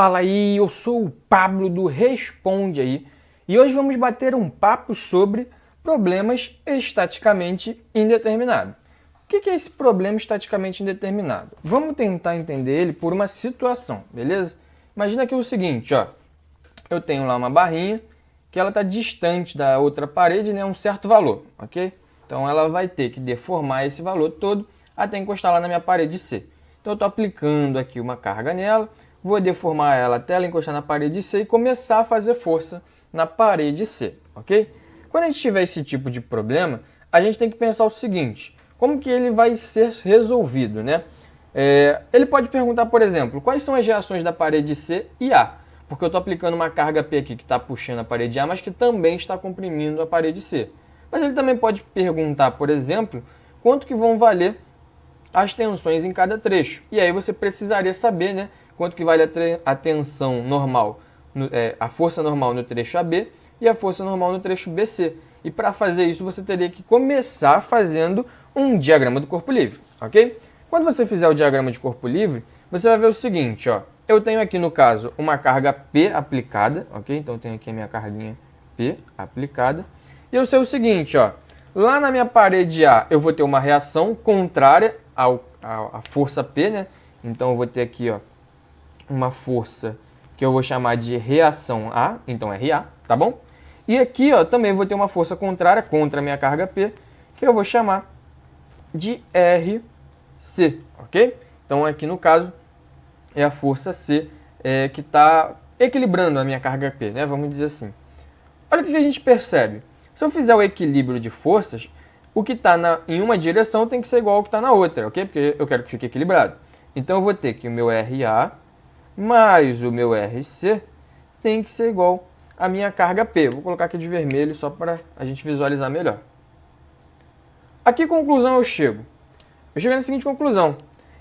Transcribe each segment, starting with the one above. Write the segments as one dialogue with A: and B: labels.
A: Fala aí, eu sou o Pablo do Responde Aí e hoje vamos bater um papo sobre problemas estaticamente indeterminados. O que é esse problema estaticamente indeterminado? Vamos tentar entender ele por uma situação, beleza? Imagina aqui o seguinte, ó, eu tenho lá uma barrinha que ela está distante da outra parede, né, um certo valor, ok? Então ela vai ter que deformar esse valor todo até encostar lá na minha parede C. Então eu estou aplicando aqui uma carga nela, vou deformar ela até ela encostar na parede C e começar a fazer força na parede C, ok? Quando a gente tiver esse tipo de problema, a gente tem que pensar o seguinte, como que ele vai ser resolvido, né? Ele pode perguntar, por exemplo, quais são as reações da parede C e A? Porque eu estou aplicando uma carga P aqui que está puxando a parede A, mas que também está comprimindo a parede C. Mas ele também pode perguntar, por exemplo, quanto que vão valer as tensões em cada trecho. E aí você precisaria saber, né, quanto que vale a tensão normal, a força normal no trecho AB e a força normal no trecho BC. E para fazer isso você teria que começar fazendo um diagrama do corpo livre, ok? Quando você fizer o diagrama de corpo livre, você vai ver o seguinte, ó. Eu tenho aqui no caso uma carga P aplicada, ok? Então eu tenho aqui a minha carguinha P aplicada. E eu sei o seguinte, ó. Lá na minha parede A eu vou ter uma reação contrária à força P, né? Então eu vou ter aqui, ó, uma força que eu vou chamar de reação A, então RA, tá bom? E aqui, ó, também vou ter uma força contrária contra a minha carga P, que eu vou chamar de RC, ok? Então aqui no caso é a força C que está equilibrando a minha carga P, né? Vamos dizer assim. Olha o que a gente percebe. Se eu fizer o equilíbrio de forças, o que está em uma direção tem que ser igual ao que está na outra, ok? Porque eu quero que fique equilibrado. Então eu vou ter que o meu RA mais o meu RC tem que ser igual à minha carga P. Vou colocar aqui de vermelho só para a gente visualizar melhor. A que conclusão eu chego? Eu chego na seguinte conclusão.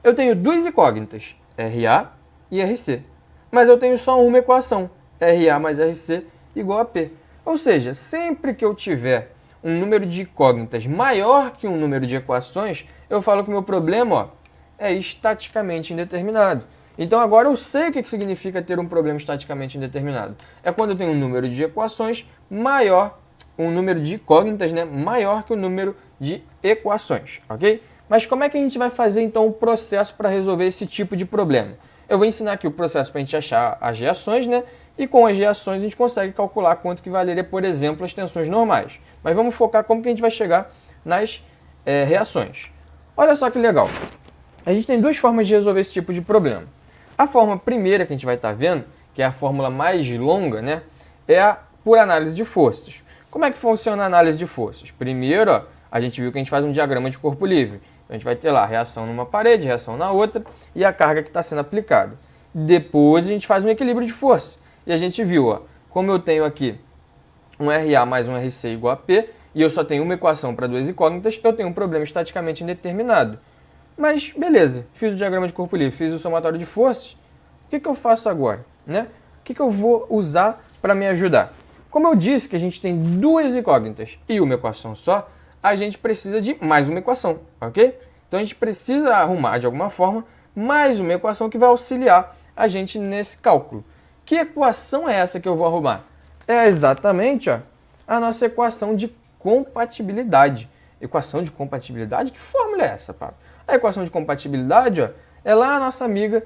A: Eu tenho duas incógnitas, RA e RC. Mas eu tenho só uma equação, RA mais RC igual a P. Ou seja, sempre que eu tiver um número de incógnitas maior que um número de equações, eu falo que o meu problema, ó, é estaticamente indeterminado. Então agora eu sei o que significa ter um problema estaticamente indeterminado. É quando eu tenho um número de equações maior, um número de incógnitas, né, maior que o número de equações, ok? Mas como é que a gente vai fazer então o processo para resolver esse tipo de problema? Eu vou ensinar aqui o processo para a gente achar as reações, né? E com as reações a gente consegue calcular quanto que valeria, por exemplo, as tensões normais. Mas vamos focar como que a gente vai chegar nas reações. Olha só que legal. A gente tem duas formas de resolver esse tipo de problema. A forma primeira que a gente vai estar vendo, que é a fórmula mais longa, né? É a por análise de forças. Como é que funciona a análise de forças? Primeiro, ó, a gente viu que a gente faz um diagrama de corpo livre. A gente vai ter lá a reação numa parede, reação na outra e a carga que está sendo aplicada. Depois a gente faz um equilíbrio de força. E a gente viu, ó, como eu tenho aqui um RA mais um RC igual a P, e eu só tenho uma equação para duas incógnitas, eu tenho um problema estaticamente indeterminado. Mas, beleza, fiz o diagrama de corpo livre, fiz o somatório de forças, o que eu faço agora, né? O que eu vou usar para me ajudar? Como eu disse que a gente tem duas incógnitas e uma equação só, a gente precisa de mais uma equação, ok? Então a gente precisa arrumar, de alguma forma, mais uma equação que vai auxiliar a gente nesse cálculo. Que equação é essa que eu vou arrumar? É exatamente, ó, a nossa equação de compatibilidade. Equação de compatibilidade? Que fórmula é essa, Pablo? A equação de compatibilidade, ó, é lá a nossa amiga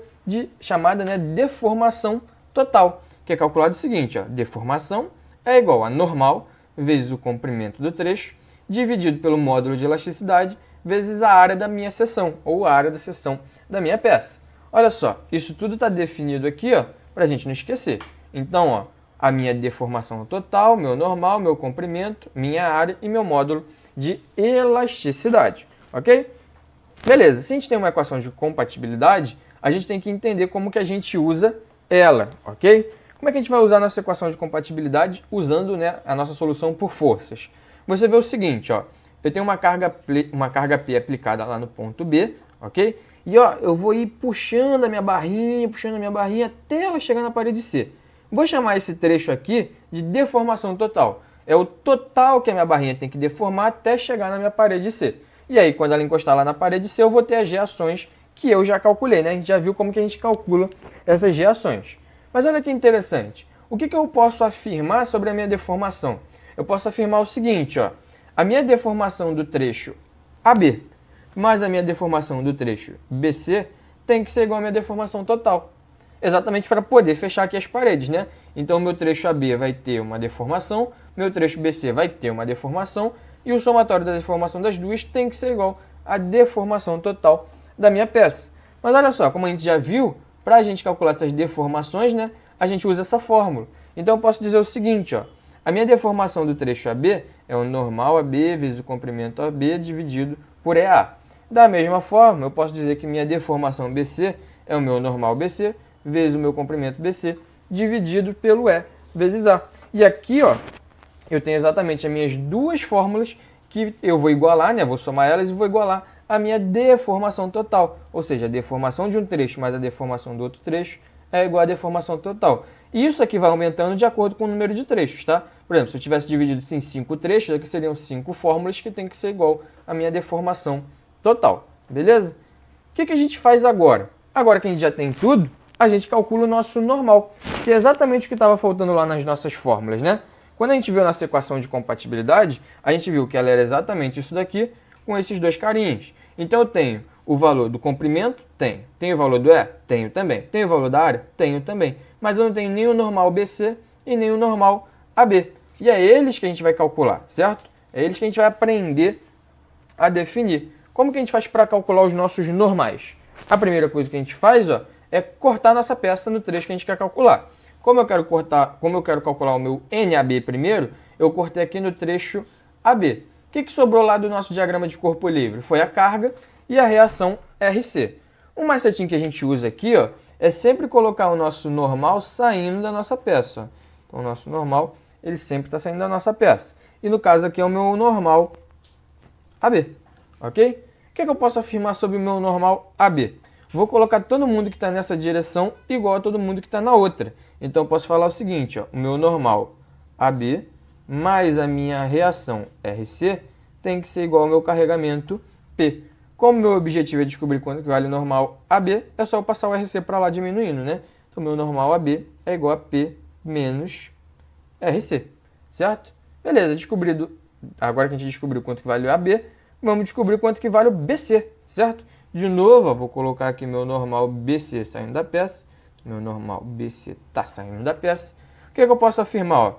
A: chamada, né, deformação total, que é calculado o seguinte, ó, deformação é igual a normal vezes o comprimento do trecho, dividido pelo módulo de elasticidade, vezes a área da minha seção, ou a área da seção da minha peça. Olha só, isso tudo está definido aqui, ó, para a gente não esquecer. Então, ó, a minha deformação total, meu normal, meu comprimento, minha área e meu módulo de elasticidade, ok? Beleza, se a gente tem uma equação de compatibilidade, a gente tem que entender como que a gente usa ela, ok? Como é que a gente vai usar a nossa equação de compatibilidade usando, né, a nossa solução por forças? Você vê o seguinte, ó, eu tenho uma carga P aplicada lá no ponto B, ok? E ó, eu vou ir puxando a minha barrinha até ela chegar na parede C. Vou chamar esse trecho aqui de deformação total. É o total que a minha barrinha tem que deformar até chegar na minha parede C. E aí, quando ela encostar lá na parede C, eu vou ter as reações que eu já calculei, né? A gente já viu como que a gente calcula essas reações. Mas olha que interessante. O que eu posso afirmar sobre a minha deformação? Eu posso afirmar o seguinte, ó. A minha deformação do trecho AB mais a minha deformação do trecho BC tem que ser igual à minha deformação total. Exatamente para poder fechar aqui as paredes, né? Então, meu trecho AB vai ter uma deformação, meu trecho BC vai ter uma deformação, e o somatório da deformação das duas tem que ser igual à deformação total da minha peça. Mas olha só, como a gente já viu, para a gente calcular essas deformações, né, a gente usa essa fórmula. Então, eu posso dizer o seguinte, ó, a minha deformação do trecho AB é o normal AB vezes o comprimento AB dividido por EA. Da mesma forma, eu posso dizer que minha deformação BC é o meu normal BC vezes o meu comprimento BC dividido pelo E vezes A. E aqui, ó, eu tenho exatamente as minhas duas fórmulas que eu vou igualar, né? Vou somar elas e vou igualar a minha deformação total. Ou seja, a deformação de um trecho mais a deformação do outro trecho é igual à deformação total. E isso aqui vai aumentando de acordo com o número de trechos, tá? Por exemplo, se eu tivesse dividido isso em 5 trechos, aqui seriam 5 fórmulas que tem que ser igual à minha deformação total, beleza? O que a gente faz agora? Agora que a gente já tem tudo, a gente calcula o nosso normal, que é exatamente o que estava faltando lá nas nossas fórmulas, né? Quando a gente viu nossa equação de compatibilidade, a gente viu que ela era exatamente isso daqui com esses dois carinhos. Então eu tenho o valor do comprimento? Tenho. Tenho o valor do E? Tenho também. Tenho o valor da área? Tenho também. Mas eu não tenho nem o normal BC e nem o normal AB. E é eles que a gente vai calcular, certo? É eles que a gente vai aprender a definir. Como que a gente faz para calcular os nossos normais? A primeira coisa que a gente faz, ó, é cortar nossa peça no trecho que a gente quer calcular. Como eu quero calcular o meu NAB primeiro, eu cortei aqui no trecho AB. O que sobrou lá do nosso diagrama de corpo livre? Foi a carga e a reação RC. Um macetinho que a gente usa aqui, ó, é sempre colocar o nosso normal saindo da nossa peça. Ó. Então, o nosso normal, ele sempre está saindo da nossa peça. E no caso aqui é o meu normal AB, ok? O que eu posso afirmar sobre o meu normal AB? Vou colocar todo mundo que está nessa direção igual a todo mundo que está na outra. Então, eu posso falar o seguinte, ó, o meu normal AB mais a minha reação RC tem que ser igual ao meu carregamento P. Como meu objetivo é descobrir quanto que vale o normal AB, é só eu passar o RC para lá diminuindo, né? Então, meu normal AB é igual a P menos RC, certo? Beleza, descobrido. Agora que a gente descobriu quanto que vale o AB, vamos descobrir quanto que vale o BC, certo? De novo, ó, vou colocar aqui meu normal BC saindo da peça. Meu normal BC está saindo da peça. O que eu posso afirmar? Ó?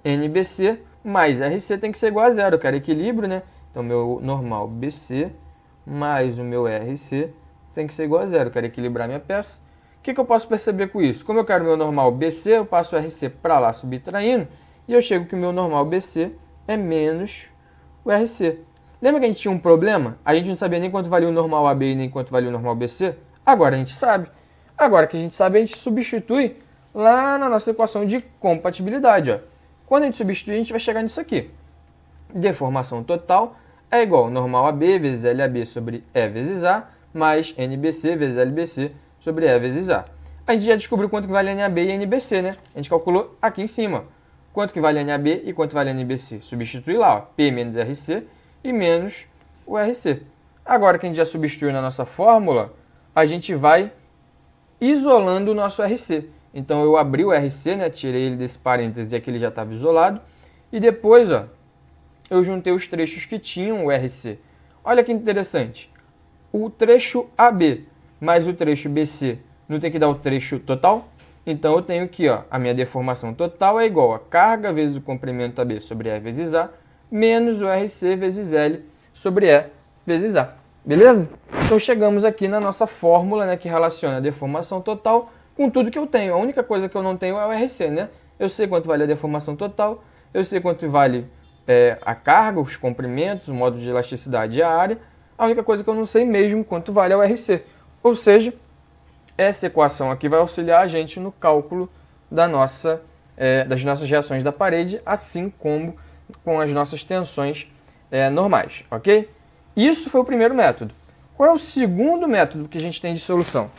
A: NBC mais RC tem que ser igual a zero. Eu quero equilíbrio, né? Então, meu normal BC mais o meu RC tem que ser igual a zero. Eu quero equilibrar minha peça. O que eu posso perceber com isso? Como eu quero meu normal BC, eu passo o RC para lá subtraindo e eu chego que o meu normal BC é menos o RC. Lembra que a gente tinha um problema? A gente não sabia nem quanto valia o normal AB e nem quanto valia o normal BC? Agora a gente sabe. Agora que a gente sabe, a gente substitui lá na nossa equação de compatibilidade. Ó. Quando a gente substituir, a gente vai chegar nisso aqui. Deformação total é igual ao normal AB vezes LAB sobre E vezes A, mais NBC vezes LBC sobre E vezes A. A gente já descobriu quanto que vale NAB e NBC, né? A gente calculou aqui em cima. Quanto que vale NAB e quanto vale NBC? Substitui lá, ó, P menos RC e menos o RC. Agora que a gente já substituiu na nossa fórmula, a gente vai isolando o nosso RC. Então, eu abri o RC, né, tirei ele desse parênteses e aqui ele já estava isolado. E depois, ó, eu juntei os trechos que tinham o RC. Olha que interessante. O trecho AB mais o trecho BC não tem que dar o trecho total? Então, eu tenho aqui, ó, a minha deformação total é igual a carga vezes o comprimento AB sobre E vezes A, menos o RC vezes L sobre E vezes A. Beleza? Então, chegamos aqui na nossa fórmula, né, que relaciona a deformação total com tudo que eu tenho. A única coisa que eu não tenho é o RC, né? Eu sei quanto vale a deformação total, eu sei quanto vale a carga, os comprimentos, o modo de elasticidade e a área. A única coisa que eu não sei mesmo quanto vale é o RC. Ou seja, essa equação aqui vai auxiliar a gente no cálculo das nossas reações da parede, assim como com as nossas tensões normais, ok? Isso foi o primeiro método. Qual é o segundo método que a gente tem de solução?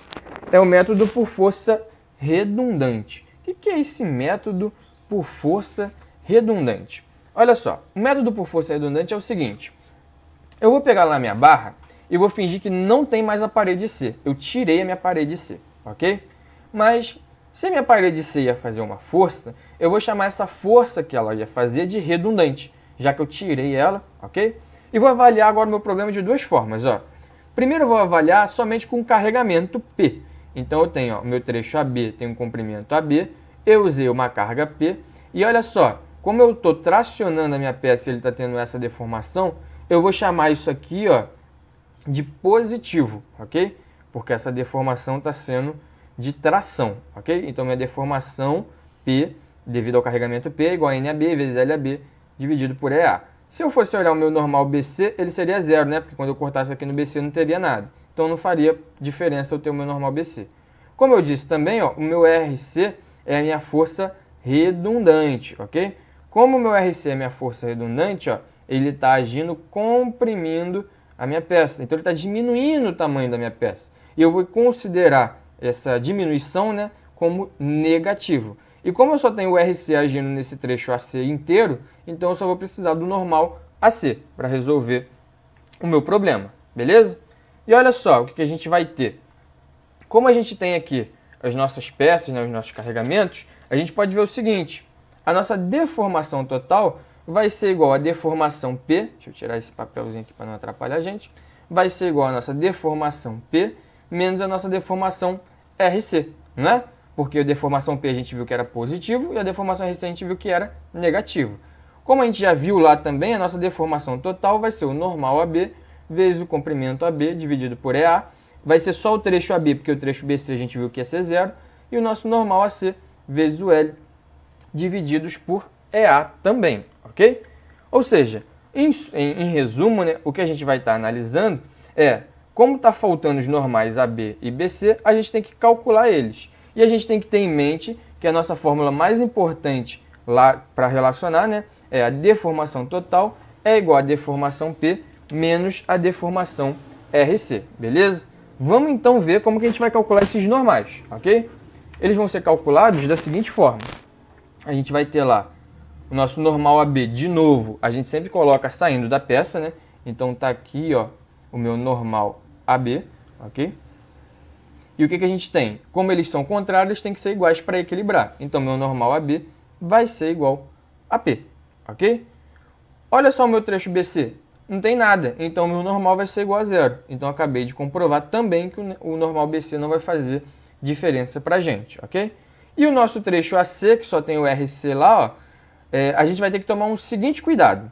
A: É o método por força redundante. O que é esse método por força redundante? Olha só, o método por força redundante é o seguinte. Eu vou pegar lá a minha barra e vou fingir que não tem mais a parede C. Eu tirei a minha parede C, ok? Mas Se a minha parede C ia fazer uma força, eu vou chamar essa força que ela ia fazer de redundante, já que eu tirei ela, ok? E vou avaliar agora o meu problema de duas formas, ó. Primeiro eu vou avaliar somente com carregamento P. Então eu tenho o meu trecho AB, tem um comprimento AB, eu usei uma carga P, e olha só, como eu estou tracionando a minha peça e ele está tendo essa deformação, eu vou chamar isso aqui, ó, de positivo, ok? Porque essa deformação está sendo de tração, ok? Então minha deformação P, devido ao carregamento P, é igual a NAB vezes LAB dividido por EA. Se eu fosse olhar o meu normal BC, ele seria zero, né? Porque quando eu cortasse aqui no BC não teria nada. Então não faria diferença eu ter o meu normal BC. Como eu disse também, ó, o meu RC é a minha força redundante, ok? Como o meu RC é a minha força redundante, ó, ele está agindo comprimindo a minha peça. Então ele está diminuindo o tamanho da minha peça. E eu vou considerar essa diminuição, né, como negativo. E como eu só tenho o RC agindo nesse trecho AC inteiro, então eu só vou precisar do normal AC para resolver o meu problema, beleza? E olha só o que a gente vai ter. Como a gente tem aqui as nossas peças, né, os nossos carregamentos, a gente pode ver o seguinte: a nossa deformação total vai ser igual a deformação P, deixa eu tirar esse papelzinho aqui para não atrapalhar a gente, vai ser igual a nossa deformação P menos a nossa deformação RC, não é? Porque a deformação P a gente viu que era positivo e a deformação RC a gente viu que era negativo. Como a gente já viu lá também, a nossa deformação total vai ser o normal AB vezes o comprimento AB dividido por EA. Vai ser só o trecho AB, porque o trecho BC a gente viu que ia ser zero, e o nosso normal AC vezes o L divididos por EA também, ok? Ou seja, em resumo, né, o que a gente vai estar analisando é, como está faltando os normais AB e BC, a gente tem que calcular eles. E a gente tem que ter em mente que a nossa fórmula mais importante lá para relacionar, né, é a deformação total é igual a deformação P menos a deformação RC, beleza? Vamos então ver como que a gente vai calcular esses normais, ok? Eles vão ser calculados da seguinte forma. A gente vai ter lá o nosso normal AB, de novo, a gente sempre coloca saindo da peça, né? Então tá aqui, ó, o meu normal AB, ok? E o que a gente tem? Como eles são contrários, tem que ser iguais para equilibrar. Então meu normal AB vai ser igual a P, ok? Olha só o meu trecho BC. Não tem nada, então o meu normal vai ser igual a zero. Então eu acabei de comprovar também que o normal BC não vai fazer diferença para a gente, ok? E o nosso trecho AC, que só tem o RC lá, ó, a gente vai ter que tomar um seguinte cuidado.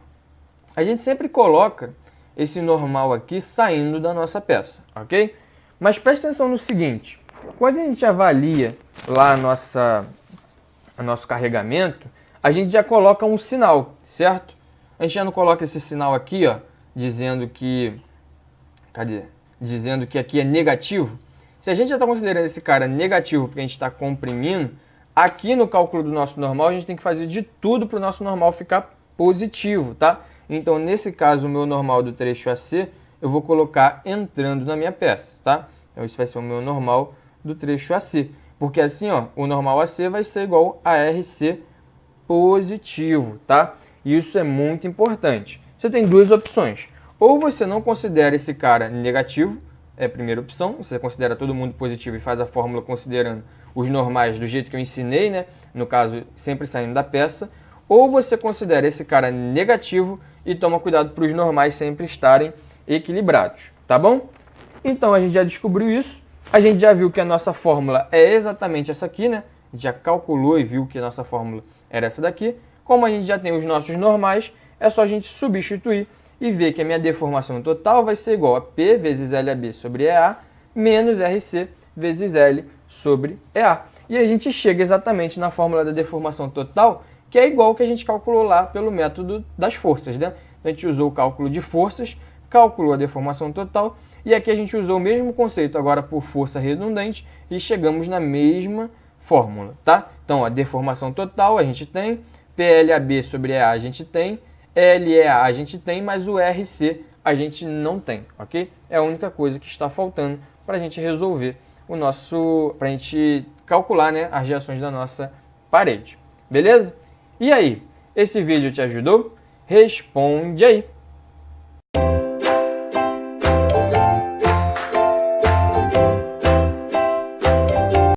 A: A gente sempre coloca esse normal aqui saindo da nossa peça, ok? Mas presta atenção no seguinte, quando a gente avalia lá o nosso carregamento, a gente já coloca um sinal, certo? A gente já não coloca esse sinal aqui, ó, dizendo que aqui é negativo. Se a gente já está considerando esse cara negativo porque a gente está comprimindo, aqui no cálculo do nosso normal a gente tem que fazer de tudo para o nosso normal ficar positivo, tá? Então, nesse caso, o meu normal do trecho AC, eu vou colocar entrando na minha peça, tá? Então, isso vai ser o meu normal do trecho AC. Porque assim, ó, o normal AC vai ser igual a RC positivo, tá? E isso é muito importante. Você tem duas opções. Ou você não considera esse cara negativo, é a primeira opção. Você considera todo mundo positivo e faz a fórmula considerando os normais do jeito que eu ensinei, né? No caso, sempre saindo da peça. Ou você considera esse cara negativo e toma cuidado para os normais sempre estarem equilibrados, tá bom? Então a gente já descobriu isso, a gente já viu que a nossa fórmula é exatamente essa aqui, né? A gente já calculou e viu que a nossa fórmula era essa daqui. Como a gente já tem os nossos normais, é só a gente substituir e ver que a minha deformação total vai ser igual a P vezes LAB sobre EA menos RC vezes L sobre EA. E a gente chega exatamente na fórmula da deformação total, que é igual que a gente calculou lá pelo método das forças, né? Então, a gente usou o cálculo de forças, calculou a deformação total, e aqui a gente usou o mesmo conceito agora por força redundante e chegamos na mesma fórmula, tá? Então, a deformação total a gente tem, PLAB sobre EA a gente tem, LEA a gente tem, mas o RC a gente não tem, ok? É a única coisa que está faltando para a gente resolver para a gente calcular, né, as reações da nossa parede, beleza? E aí, esse vídeo te ajudou? Responde aí!